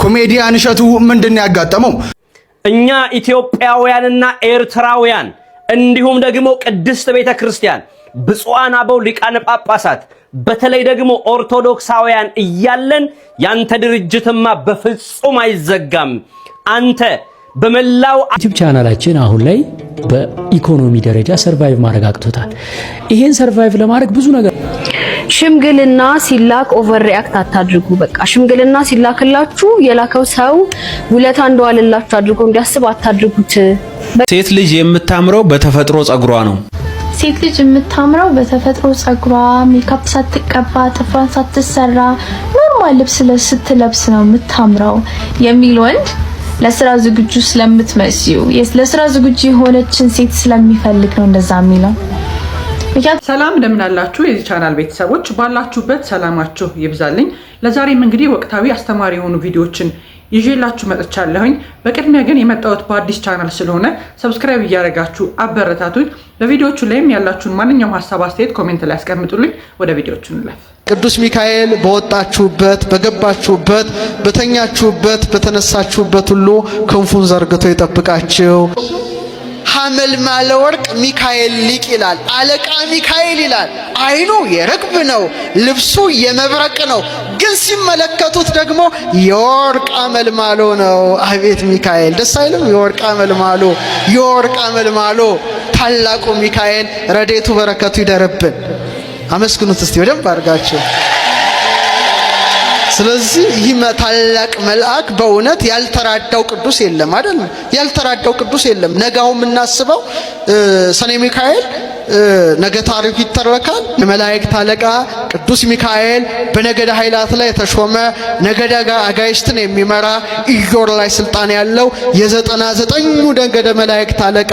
ኮሜዲያን እሸቱ ምንድነው ያጋጠመው? እኛ ኢትዮጵያውያንና ኤርትራውያን እንዲሁም ደግሞ ቅድስት ቤተክርስቲያን ብፁዓን አበው ሊቃነ ጳጳሳት በተለይ ደግሞ ኦርቶዶክሳውያን እያለን ያንተ ድርጅትማ በፍጹም አይዘጋም። አንተ በመላው ዩቲዩብ ቻናላችን አሁን ላይ በኢኮኖሚ ደረጃ ሰርቫይቭ ማድረግ አቅቶታል። ይሄን ሰርቫይቭ ለማድረግ ብዙ ነገር ሽምግልና ሲላክ ኦቨር ሪአክት አታድርጉ። በቃ ሽምግልና ሲላክላችሁ የላከው ሰው ውለታ እንደዋለላችሁ አድርጎ እንዲያስብ አታድርጉት። ሴት ልጅ የምታምረው በተፈጥሮ ጸጉሯ ነው። ሴት ልጅ የምታምረው በተፈጥሮ ጸጉሯ ሜካፕ ሳትቀባ ጥፍሯን ሳትሰራ ኖርማል ልብስ ስትለብስ ነው የምታምረው የሚል ወንድ ለስራ ዝግጁ ስለምትመስዩ ለስራ ዝግጁ የሆነችን ሴት ስለሚፈልግ ነው እንደዛ የሚለው። ሰላም እንደምን አላችሁ የዚህ ቻናል ቤተሰቦች፣ ባላችሁበት ሰላማችሁ ይብዛልኝ። ለዛሬም እንግዲህ ወቅታዊ አስተማሪ የሆኑ ቪዲዮዎችን ይዤላችሁ መጥቻለሁኝ። በቅድሚያ ግን የመጣሁት በአዲስ ቻናል ስለሆነ ሰብስክራይብ እያደረጋችሁ አበረታቱኝ። በቪዲዮቹ ላይም ያላችሁን ማንኛውም ሐሳብ አስተያየት ኮሜንት ላይ አስቀምጡልኝ። ወደ ቪዲዮቹ እንለፍ። ቅዱስ ሚካኤል በወጣችሁበት በገባችሁበት በተኛችሁበት በተነሳችሁበት ሁሉ ክንፉን ዘርግቶ ይጠብቃችሁ። ሐመልማለ ወርቅ ሚካኤል ሊቅ ይላል። አለቃ ሚካኤል ይላል። አይኑ የርግብ ነው፣ ልብሱ የመብረቅ ነው። ግን ሲመለከቱት ደግሞ የወርቅ አመልማሎ ነው። አቤት ሚካኤል ደስ አይልም? የወርቅ አመልማሎ፣ የወርቅ አመልማሎ። ታላቁ ሚካኤል ረድኤቱ በረከቱ ይደርብን። አመስግኑት እስቲ በደንብ አድርጋችሁ። ስለዚህ ይህ ታላቅ መልአክ በእውነት ያልተራዳው ቅዱስ የለም አይደል? ያልተራዳው ቅዱስ የለም። ነጋው የምናስበው ሰኔ ሚካኤል ነገ ታሪኩ ይተረካል። የመላእክት አለቃ ቅዱስ ሚካኤል በነገደ ኃይላት ላይ የተሾመ ነገደ አጋዕዝትን የሚመራ ኢዮር ላይ ስልጣን ያለው የ99ኙ ነገደ መላእክት አለቃ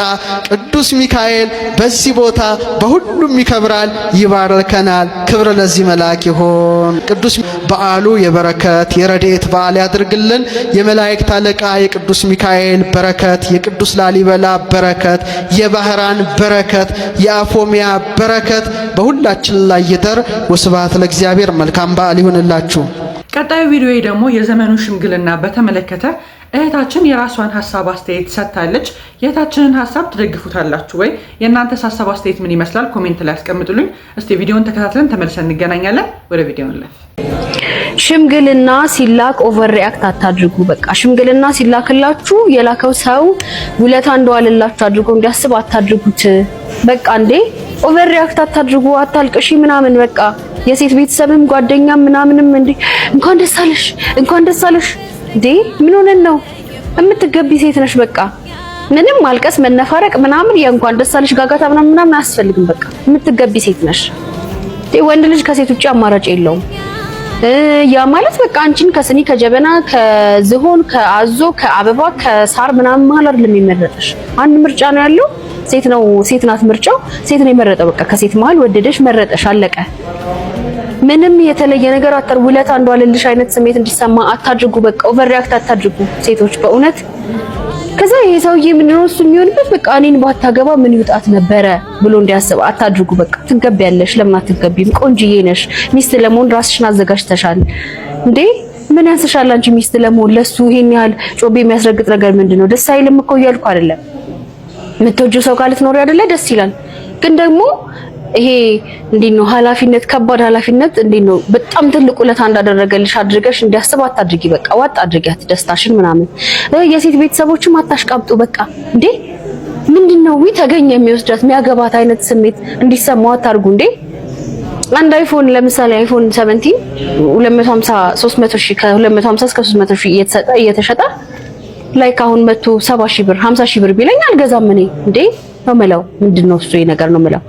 ቅዱስ ሚካኤል በዚህ ቦታ በሁሉም ይከብራል፣ ይባርከናል። ክብር ለዚህ መልአክ ይሁን። ቅዱስ በዓሉ የበረከት የረድኤት በዓል ያድርግልን። የመላእክት አለቃ የቅዱስ ሚካኤል በረከት፣ የቅዱስ ላሊበላ በረከት፣ የባህራን በረከት፣ የአፎሚያ በረከት በሁላችን ላይ ይደር። ወስብሐት ለእግዚአብሔር። መልካም በዓል ይሁንላችሁ። ቀጣዩ ቪዲዮ ደግሞ የዘመኑ ሽምግልና በተመለከተ እህታችን የራሷን ሐሳብ አስተያየት ሰጥታለች። የእህታችንን ሐሳብ ትደግፉታላችሁ ወይ? የእናንተስ ሐሳብ አስተያየት ምን ይመስላል? ኮሜንት ላይ አስቀምጡልኝ። እስቲ ቪዲዮውን ተከታትለን ተመልሰን እንገናኛለን። ወደ ቪዲዮው እንለፍ። ሽምግልና ሲላክ ኦቨር ሪአክት አታድርጉ። በቃ ሽምግልና ሲላክላችሁ የላከው ሰው ውለታ እንደዋለላችሁ አድርጎ እንዲያስብ አታድርጉት። በቃ እንዴ ኦቨር ሪአክት አታድርጉ። አታልቅሺ ምናምን በቃ የሴት ቤተሰብም ጓደኛም ምናምንም እንዴ እንኳን ደስ አለሽ እንኳን ደስ አለሽ እንዴ ምን ሆነን ነው? የምትገቢ ሴት ነሽ። በቃ ምንም ማልቀስ መነፋረቅ ምናምን የእንኳን ደስ አለሽ ጋጋታ ምናምን አያስፈልግም። በቃ የምትገቢ ሴት ነሽ። ወንድ ልጅ ከሴት ውጪ አማራጭ የለውም። ያ ማለት በቃ አንቺን ከስኒ ከጀበና ከዝሆን ከአዞ ከአበባ ከሳር ምናምን መሀል አይደለም የሚመረጥሽ። አንድ ምርጫ ነው ያለው። ሴት ናት ምርጫው። ሴት ነው የመረጠው። በቃ ከሴት መሀል ወደደሽ መረጠሽ፣ አለቀ። ምንም የተለየ ነገር ውለታ እንደዋለልሽ አይነት ስሜት እንዲሰማ አታድርጉ። በቃ ኦቨር ሪአክት አታድርጉ ሴቶች በእውነት። ከዛ ይሄ ሰውዬ ምንድነው እሱ የሚሆንበት? በቃ እኔን ባታገባ ምን ይውጣት ነበረ ብሎ እንዲያስብ አታድርጉ። በቃ ትገቢያለሽ። ለምን አትገቢም? ቆንጅዬ ነሽ። ሚስት ለመሆን ራስሽን አዘጋጅተሻል እንዴ? ምን ያንስሻል አንቺ ሚስት ለመሆን? ለሱ ይሄን ያህል ጮቤ የሚያስረግጥ ነገር ምንድነው? ደስ አይልም እኮ እያልኩ አይደለም። የምትወጂው ሰው ጋር ልትኖሪ አይደለ? ደስ ይላል። ግን ደግሞ ይሄ እንዴት ነው ኃላፊነት፣ ከባድ ኃላፊነት እንዴት ነው በጣም ትልቅ ውለታ እንዳደረገልሽ አድርገሽ እንዲያስብ አታድርጊ። በቃ ዋጥ አድርጊያት ደስታሽን ምናምን። የሴት ቤተሰቦችም አታሽቃብጡ። በቃ እንዴ ምንድነው ተገኘ የሚወስዳት የሚያገባት አይነት ስሜት እንዲሰማው አታርጉ። እንዴ አንድ አይፎን ለምሳሌ አይፎን 17 250 300 ሺህ ከ250 እስከ 300 ሺህ እየተሸጠ ላይክ አሁን 170 ሺህ ብር 50 ሺህ ብር ቢለኝ አልገዛም እኔ። እንዴ ነው መለው ምንድነው እሱ ነገር ነው መለው።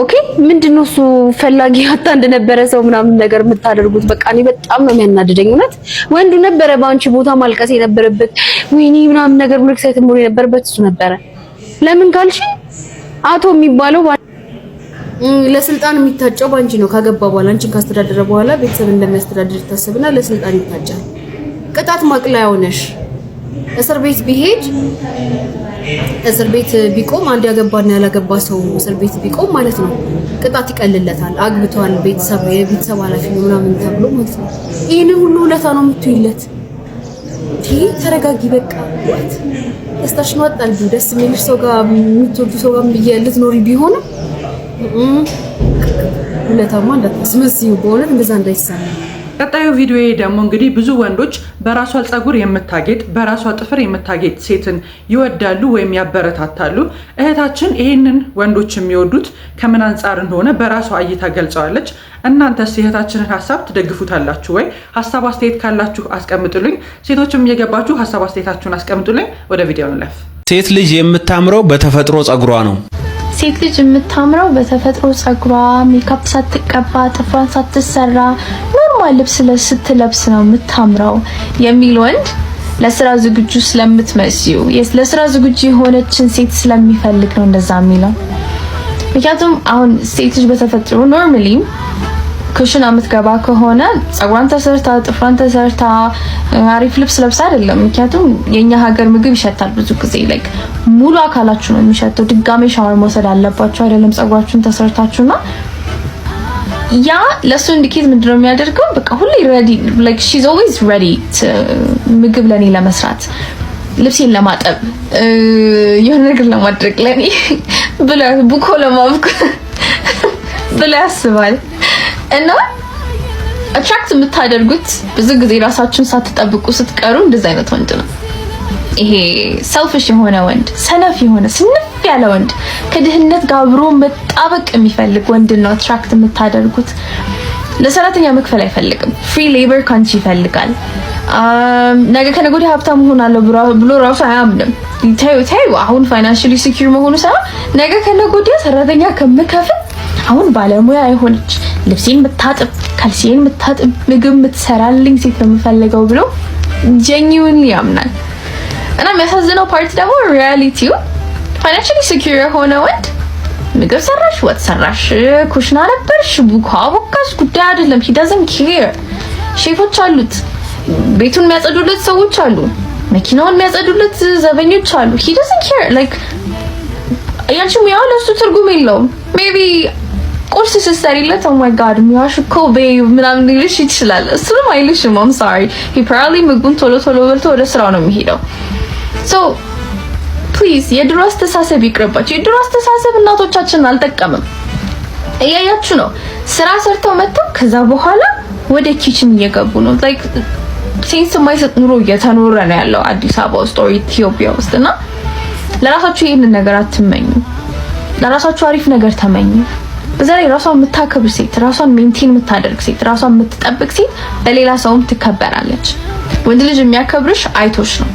ኦኬ ምንድነው እሱ ፈላጊ አጣ እንደነበረ ሰው ምናምን ነገር የምታደርጉት? በቃ እኔ በጣም ነው የሚያናድደኝ እውነት። ወንዱ ነበረ በአንቺ ቦታ ማልቀስ የነበረበት ወይኔ ምናምን ነገር ብሎ ኤክሳይት መሆን የነበረበት እሱ ነበረ። ለምን ካልሽ አቶ የሚባለው ለስልጣን የሚታጨው ባንቺ ነው። ካገባ በኋላ አንቺን ካስተዳደረ በኋላ ቤተሰብ እንደሚያስተዳድር ታስብና ለስልጣን ይታጫል። ቅጣት ማቅለያ ሆነሽ እስር ቤት ቢሄድ እስር ቤት ቢቆም አንድ ያገባና ያላገባ ሰው እስር ቤት ቢቆም ማለት ነው ቅጣት ይቀልለታል። አግብቷል፣ የቤተሰብ ኃላፊ ነው ምናምን ተብሎ ማለት ነው። ይሄንን ሁሉ ውለታ ነው የምትይለት። ተረጋጊ በቃ። ወት ደስታሽን ወጣልኝ። ደስ የሚልሽ ሰው ጋር የምትወዱ ሰው ጋር ልትኖሪ ቢሆንም ውለታማ እንዳትመስዩ በሆነ እንደዛ እንዳይሰማ። ቀጣዩ ቪዲዮ ደግሞ እንግዲህ ብዙ ወንዶች በራሷ ፀጉር የምታጌጥ በራሷ ጥፍር የምታጌጥ ሴትን ይወዳሉ ወይም ያበረታታሉ። እህታችን ይሄንን ወንዶች የሚወዱት ከምን አንጻር እንደሆነ በራሷ እይታ ገልጸዋለች። እናንተስ እህታችንን ሀሳብ ትደግፉታላችሁ ወይ? ሀሳብ አስተያየት ካላችሁ አስቀምጡልኝ። ሴቶችም እየገባችሁ ሀሳብ አስተያየታችሁን አስቀምጡልኝ። ወደ ቪዲዮ እንለፍ። ሴት ልጅ የምታምረው በተፈጥሮ ፀጉሯ ነው። ሴት ልጅ የምታምረው በተፈጥሮ ፀጉሯ ሜካፕ ሳትቀባ ጥፍሯን ሳትሰራ ኖርማል ልብስ ስትለብስ ነው የምታምረው የሚል ወንድ ለስራ ዝግጁ ስለምትመስዩ ለስራ ዝግጁ የሆነችን ሴት ስለሚፈልግ ነው እንደዛ የሚለው። ምክንያቱም አሁን ሴት ልጅ በተፈጥሮ ኖርማሊ ኩሽና የምትገባ ከሆነ ፀጉሯን ተሰርታ ጥፍሯን ተሰርታ አሪፍ ልብስ ለብሳ አይደለም። ምክንያቱም የኛ ሀገር ምግብ ይሸታል ብዙ ጊዜ ላይክ ሙሉ አካላችሁ ነው የሚሸተው። ድጋሜ ሻወር መውሰድ አለባችሁ አይደለም ፀጉራችሁን ተሰርታችሁና ያ ለሱ ኢንዲኬት ምንድነው የሚያደርገው? በቃ ሁሌ ሬዲ ላይክ ሺ ኢዝ ኦልዌይዝ ሬዲ ምግብ ለኔ ለመስራት ልብሴን ለማጠብ የሆነ ነገር ለማድረግ ለኔ ብላ ቡኮ ለማብኩ ብላ ያስባል። እና አትራክት የምታደርጉት ብዙ ጊዜ ራሳችሁን ሳትጠብቁ ስትቀሩ እንደዛ አይነት ወንድ ነው። ይሄ ሰልፊሽ የሆነ ወንድ፣ ሰነፍ የሆነ ስንፍ ያለ ወንድ፣ ከድህነት ጋር አብሮ መጣበቅ የሚፈልግ ወንድ ነው አትራክት የምታደርጉት። ለሰራተኛ መክፈል አይፈልግም። ፍሪ ሌበር ካንቺ ይፈልጋል። ነገ ከነገ ወዲያ ሀብታም ሆናለሁ ብሎ ራሱ አያምንም። ታዩ አሁን ፋይናንሻሊ ሲኪር መሆኑ ሳይሆን ነገ ከነገ ወዲያ ሰራተኛ ከምከፍል አሁን ባለሙያ አይሆንች ልብሴን ምታጥብ ካልሲዬን ምታጥብ ምግብ ምትሰራልኝ ሴት ነው የምፈልገው ብሎ ጄኒዩንሊ ያምናል። እና የሚያሳዝነው ፓርት ደግሞ ሪያሊቲው ፋይናንሻሊ ሲኪር የሆነ ወንድ ምግብ ሰራሽ፣ ወጥ ሰራሽ፣ ኩሽና ነበርሽ፣ ቡካ ቦካሽ ጉዳይ አይደለም። he doesn't care። ሼፎች አሉት፣ ቤቱን የሚያጸዱለት ሰዎች አሉ፣ መኪናውን የሚያጸዱለት ዘበኞች አሉ። he doesn't care like ያንቺም ያው ለሱ ትርጉም የለውም። ሜቢ ቁርስ ስትሰሪለት ኦ ማይ ጋድ ሚያሽ እኮ ቤብ ምናምን ሊልሽ ይችላል። እሱንም አይልሽም። I'm sorry he probably ምግቡን ቶሎ በልቶ ወደ ስራው ነው የሚሄደው። so please የድሮ አስተሳሰብ ይቅርባችሁ። የድሮ አስተሳሰብ እናቶቻችንን አልጠቀምም። እያያችሁ ነው ስራ ሰርተው መጥተው ከዛ በኋላ ወደ ኪችን እየገቡ ነው። like ሴንስ የማይሰጥ ኑሮ እየተኖረ ነው ያለው አዲስ አበባ ውስጥ ወይ ኢትዮጵያ ውስጥ። እና ለራሳችሁ ይሄንን ነገር አትመኙ። ለራሳችሁ አሪፍ ነገር ተመኙ። በዛ ላይ ራሷን የምታከብር ሴት፣ ራሷን ሜንቴን የምታደርግ ሴት፣ ራሷን የምትጠብቅ ሴት በሌላ ሰውም ትከበራለች። ወንድ ልጅ የሚያከብርሽ አይቶሽ ነው።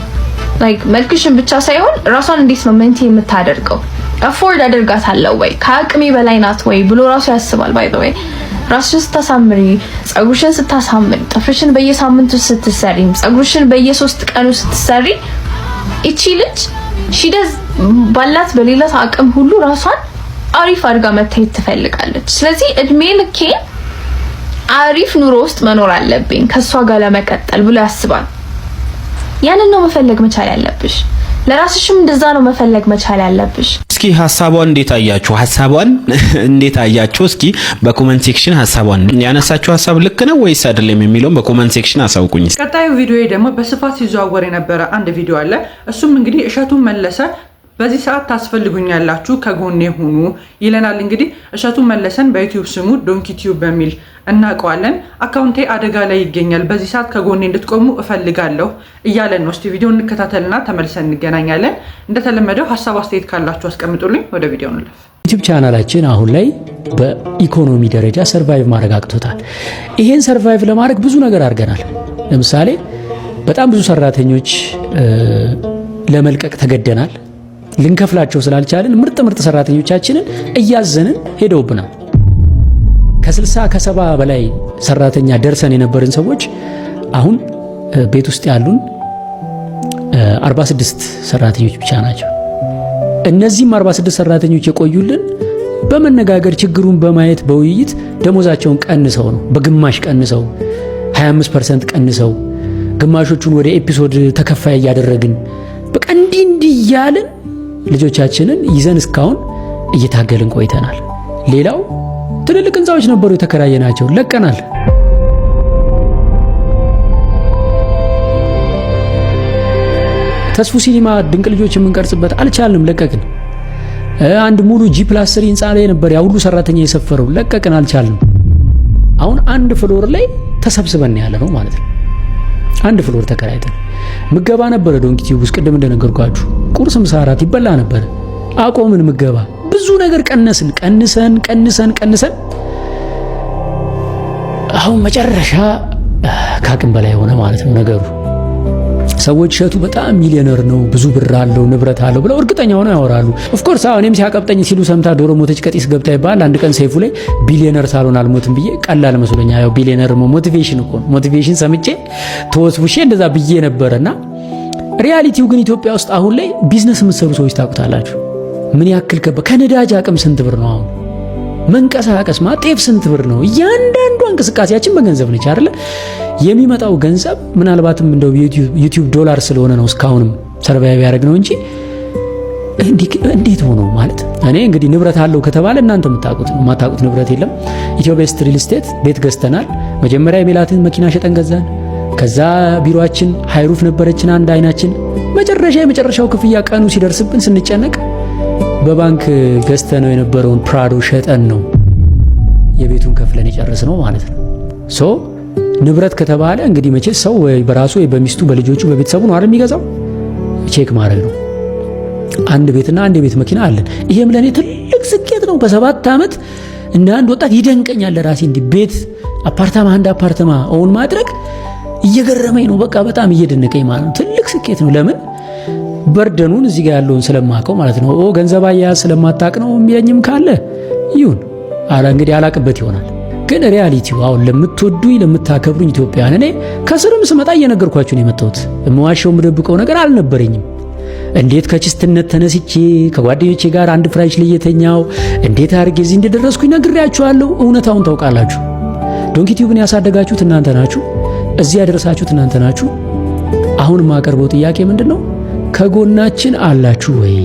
ላይክ መልክሽን ብቻ ሳይሆን ራሷን እንዴት ነው ሜንቴን የምታደርገው፣ አፎርድ አደርጋታለሁ ወይ ከአቅሜ በላይ ናት ወይ ብሎ ራሱ ያስባል። ባይ ዘ ወይ ራስሽን ስታሳምሪ፣ ፀጉርሽን ስታሳምሪ፣ ጥፍርሽን በየሳምንቱ ስትሰሪ፣ ፀጉርሽን በየ3 ቀኑ ስትሰሪ እቺ ልጅ ሺደዝ ባላት በሌላ አቅም ሁሉ ራሷን አሪፍ አድርጋ መታየት ትፈልጋለች። ስለዚህ እድሜ ልኬ አሪፍ ኑሮ ውስጥ መኖር አለብኝ ከሷ ጋር ለመቀጠል ብሎ ያስባል። ያንን ነው መፈለግ መቻል ያለብሽ። ለራስሽም እንደዛ ነው መፈለግ መቻል ያለብሽ። እስኪ ሐሳቧን እንዴት አያችሁ? እስኪ በኮሜንት ሴክሽን ሐሳቧን ያነሳችሁ ሐሳብ ልክ ነው ወይስ አይደለም የሚለውን በኮሜንት ሴክሽን አሳውቁኝ። ቀጣዩ ቪዲዮ ደግሞ በስፋት ሲዘዋወር የነበረ አንድ ቪዲዮ አለ። እሱም እንግዲህ እሸቱ መለሰ በዚህ ሰዓት ታስፈልጉኛላችሁ ከጎኔ ሁኑ ይለናል። እንግዲህ እሸቱ መለሰን በዩቲዩብ ስሙ ዶንኪ ቲዩብ በሚል እናውቀዋለን። አካውንቴ አደጋ ላይ ይገኛል፣ በዚህ ሰዓት ከጎኔ እንድትቆሙ እፈልጋለሁ እያለን ነው። እስቲ ቪዲዮ እንከታተልና ተመልሰን እንገናኛለን። እንደተለመደው ሐሳብ አስተያየት ካላችሁ አስቀምጡልኝ። ወደ ቪዲዮ እንለፍ። ዩቲዩብ ቻናላችን አሁን ላይ በኢኮኖሚ ደረጃ ሰርቫይቭ ማድረግ አቅቶታል። ይሄን ሰርቫይቭ ለማድረግ ብዙ ነገር አድርገናል። ለምሳሌ በጣም ብዙ ሰራተኞች ለመልቀቅ ተገደናል። ልንከፍላቸው ስላልቻለን ምርጥ ሰራተኞቻችንን እያዘንን ሄደውብናል። ከ60 ከ70 በላይ ሰራተኛ ደርሰን የነበርን ሰዎች አሁን ቤት ውስጥ ያሉን 46 ሰራተኞች ብቻ ናቸው። እነዚህም 46 ሰራተኞች የቆዩልን በመነጋገር ችግሩን በማየት በውይይት ደሞዛቸውን ቀንሰው ነው። በግማሽ ቀንሰው 25% ቀንሰው ግማሾቹን ወደ ኤፒሶድ ተከፋይ ያደረግን በቃ እንዲህ እያልን ልጆቻችንን ይዘን እስካሁን እየታገልን ቆይተናል። ሌላው ትልልቅ ህንጻዎች ነበሩ የተከራየናቸው ለቀናል። ተስፉ ሲኒማ ድንቅ ልጆች የምንቀርጽበት አልቻልንም፣ ለቀቅን። አንድ ሙሉ G+3 ህንጻ ላይ ነበር ያ ሁሉ ሰራተኛ የሰፈረው፣ ለቀቅን፣ አልቻልንም። አሁን አንድ ፍሎር ላይ ተሰብስበን ያለ ነው ማለት ነው። አንድ ፍሎር ተከራይተን ምገባ ነበረ ዶንኪ ቲዩብ ውስጥ ቅድም እንደነገርኳችሁ ቁርስ፣ ምሳ፣ እራት ይበላ ነበር። አቆምን ምገባ። ብዙ ነገር ቀንሰን አሁን መጨረሻ ካቅም በላይ ሆነ ማለት ነው ነገሩ። ሰዎች እሸቱ በጣም ሚሊዮነር ነው፣ ብዙ ብር አለው፣ ንብረት አለው ብለው እርግጠኛ ሆነው ያወራሉ። ኦፍ ኮርስ እኔም ሲያቀብጠኝ ሲሉ ሰምታ ዶሮ ሞተች ቀጢስ ገብታ ይባል። አንድ ቀን ሰይፉ ላይ ቢሊዮነር ሳልሆን አልሞትም ብዬ ቀላል መስሎኛ። ያው ቢሊዮነር ሞቲቬሽን እኮ ሞቲቬሽን ሰምቼ ተወስውሼ እንደዛ ብዬ ነበርና ሪያሊቲው ግን ኢትዮጵያ ውስጥ አሁን ላይ ቢዝነስ የምትሰሩ ሰዎች ታውቁታላችሁ ምን ያክል ከነዳጅ አቅም ስንት ብር ነው አሁን መንቀሳቀስ ማጤፍ ስንት ብር ነው? እያንዳንዱ እንቅስቃሴያችን በገንዘብ ነች አይደል? የሚመጣው ገንዘብ ምናልባትም እንደው ዩቲዩብ ዶላር ስለሆነ ነው እስካሁንም ሰርቫይቭ ያደርግ ነው እንጂ እንዴት ሆኖ ማለት እኔ እንግዲህ ንብረት አለው ከተባለ እናንተ የምታውቁት ነው። የማታውቁት ንብረት የለም። ኢትዮቤስት ሪል ስቴት ቤት ገዝተናል። መጀመሪያ የሜላትን መኪና ሸጠን ገዛን። ከዛ ቢሮአችን ሃይሩፍ ነበረችን አንድ አይናችን። የመጨረሻው ክፍያ ቀኑ ሲደርስብን ስንጨነቅ በባንክ ገዝተነው የነበረውን ፕራዶ ሸጠን ነው የቤቱን ከፍለን የጨረስነው ማለት ነው። ሶ ንብረት ከተባለ እንግዲህ መቼ ሰው ወይ በራሱ ወይ በሚስቱ በልጆቹ በቤተሰቡ ነው አይደል የሚገዛው? ቼክ ማድረግ ነው። አንድ ቤትና አንድ የቤት መኪና አለን። ይሄም ለኔ ትልቅ ስኬት ነው። በ7 ዓመት እንደ አንድ ወጣት ይደንቀኛል ለራሴ እንዲህ ቤት አንድ አፓርታማ ኦን ማድረግ እየገረመኝ ነው። በቃ በጣም እየደነቀኝ ማለት ነው። ትልቅ ስኬት ነው። ለምን በርደኑን እዚህ ጋር ያለውን ስለማቀው ማለት ነው። ገንዘብ አያያዝ ስለማታቅ ነው የሚለኝም ካለ ይሁን እንግዲህ አላቅበት ይሆናል። ግን ሪያሊቲው አሁን ለምትወዱኝ ለምታከብሩኝ ኢትዮጵያውያን እኔ ከስርም ስመጣ እየነገርኳችሁ ነው የመጣሁት። የምዋሸው የምደብቀው ነገር አልነበረኝም። እንዴት ከችስትነት ተነስቼ ከጓደኞቼ ጋር አንድ ፍራሽ ላይ የተኛው እንዴት አድርጌ እዚህ እንደደረስኩኝ ነግሬያችኋለሁ። እውነታውን ታውቃላችሁ። ዶንኪ ቲዩብን ያሳደጋችሁት እናንተ ናችሁ። እዚህ ያደረሳችሁት እናንተ ናችሁ። አሁን የማቀርበው ጥያቄ ምንድነው? ከጎናችን አላችሁ ወይ?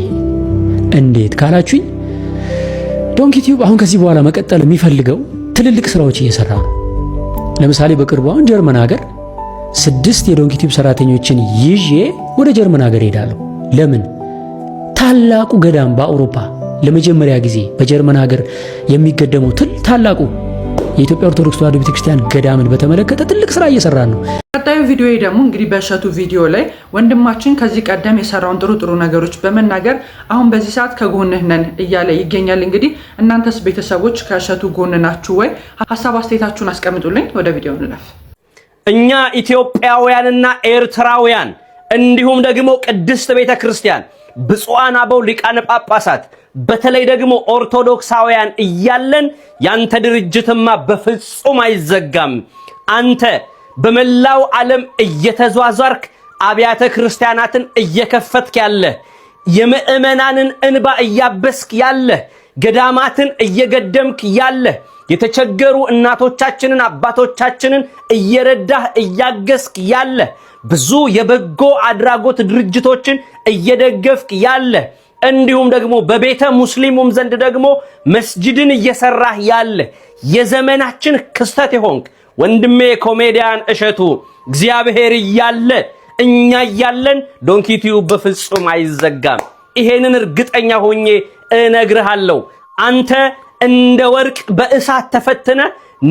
እንዴት ካላችሁኝ ዶንኪ ቲዩብ አሁን ከዚህ በኋላ መቀጠል የሚፈልገው ትልልቅ ስራዎች እየሰራ ነው። ለምሳሌ በቅርቡ አሁን ጀርመን ሀገር 6 የዶንኪ ቲዩብ ሰራተኞችን ይዤ ወደ ጀርመን ሀገር ሄዳለሁ። ለምን? ታላቁ ገዳም በአውሮፓ ለመጀመሪያ ጊዜ በጀርመን ሀገር የሚገደመው ታላቁ የኢትዮጵያ ኦርቶዶክስ ተዋሕዶ ቤተክርስቲያን ገዳምን በተመለከተ ትልቅ ስራ እየሰራን ነው። ቀጣዩ ቪዲዮ ደግሞ እንግዲህ በእሸቱ ቪዲዮ ላይ ወንድማችን ከዚህ ቀደም የሰራውን ጥሩ ነገሮች በመናገር አሁን በዚህ ሰዓት ከጎንህ ነን እያለ ይገኛል። እንግዲህ እናንተስ ቤተሰቦች ከእሸቱ ጎን ናችሁ ወይ? ሐሳብ አስተያየታችሁን አስቀምጡልኝ። ወደ ቪዲዮ እንለፍ። እኛ ኢትዮጵያውያንና ኤርትራውያን እንዲሁም ደግሞ ቅድስት ቤተክርስቲያን ብፁዓን አበው ሊቃነ ጳጳሳት በተለይ ደግሞ ኦርቶዶክሳውያን እያለን ያንተ ድርጅትማ በፍጹም አይዘጋም። አንተ በመላው ዓለም እየተዟዟርክ አብያተ ክርስቲያናትን እየከፈትክ ያለ፣ የምእመናንን እንባ እያበስክ ያለ፣ ገዳማትን እየገደምክ ያለ፣ የተቸገሩ እናቶቻችንን አባቶቻችንን እየረዳህ እያገስክ ያለ፣ ብዙ የበጎ አድራጎት ድርጅቶችን እየደገፍክ ያለ፣ እንዲሁም ደግሞ በቤተ ሙስሊሙም ዘንድ ደግሞ መስጂድን እየሰራህ ያለ የዘመናችን ክስተት የሆንክ ወንድሜ ኮሜዲያን እሸቱ እግዚአብሔር እያለ እኛ እያለን ዶንኪ ቲዩብ በፍጹም አይዘጋም። ይሄንን እርግጠኛ ሆኜ እነግርሃለሁ። አንተ እንደ ወርቅ በእሳት ተፈትነ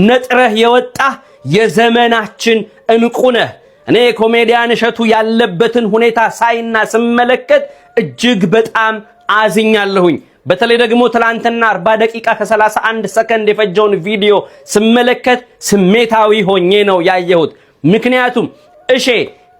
ነጥረህ የወጣህ የዘመናችን እንቁ ነህ። እኔ ኮሜዲያን እሸቱ ያለበትን ሁኔታ ሳይና ስመለከት እጅግ በጣም አዝኛለሁኝ። በተለይ ደግሞ ትላንትና 40 ደቂቃ ከ31 ሰከንድ የፈጀውን ቪዲዮ ስመለከት ስሜታዊ ሆኜ ነው ያየሁት። ምክንያቱም እሺ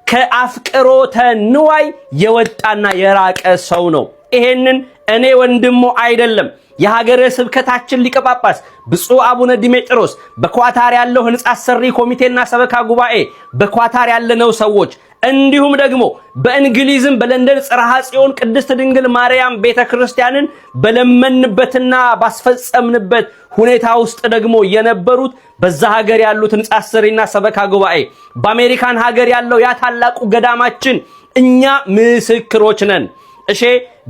ከአፍቅሮተ ንዋይ የወጣና የራቀ ሰው ነው። ይሄንን እኔ ወንድሙ አይደለም የሀገረ ስብከታችን ሊቀ ጳጳስ ብፁዕ አቡነ ዲሜጥሮስ በኳታር ያለው ህንጻ ሰሪ ኮሚቴና ሰበካ ጉባኤ በኳታር ያለነው ሰዎች እንዲሁም ደግሞ በእንግሊዝም በለንደን ጽርሐ ጽዮን ቅድስት ድንግል ማርያም ቤተክርስቲያንን በለመንበትና ባስፈጸምንበት ሁኔታ ውስጥ ደግሞ የነበሩት በዛ ሀገር ያሉት ንጻ አሰሪና ሰበካ ጉባኤ በአሜሪካን ሀገር ያለው ያ ታላቁ ገዳማችን እኛ ምስክሮች ነን። እሺ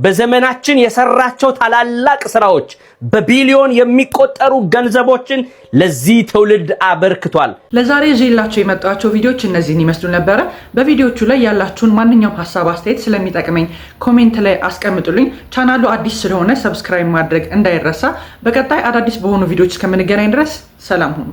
በዘመናችን የሰራቸው ታላላቅ ስራዎች በቢሊዮን የሚቆጠሩ ገንዘቦችን ለዚህ ትውልድ አበርክቷል። ለዛሬ ይዤላችሁ የመጣኋቸው ቪዲዮዎች እነዚህን ይመስሉ ነበር። በቪዲዮቹ ላይ ያላችሁን ማንኛውም ሐሳብ አስተያየት ስለሚጠቅመኝ ኮሜንት ላይ አስቀምጡልኝ። ቻናሉ አዲስ ስለሆነ ሰብስክራይብ ማድረግ እንዳይረሳ። በቀጣይ አዳዲስ በሆኑ ቪዲዮዎች እስከምንገናኝ ድረስ ሰላም ሁኑ።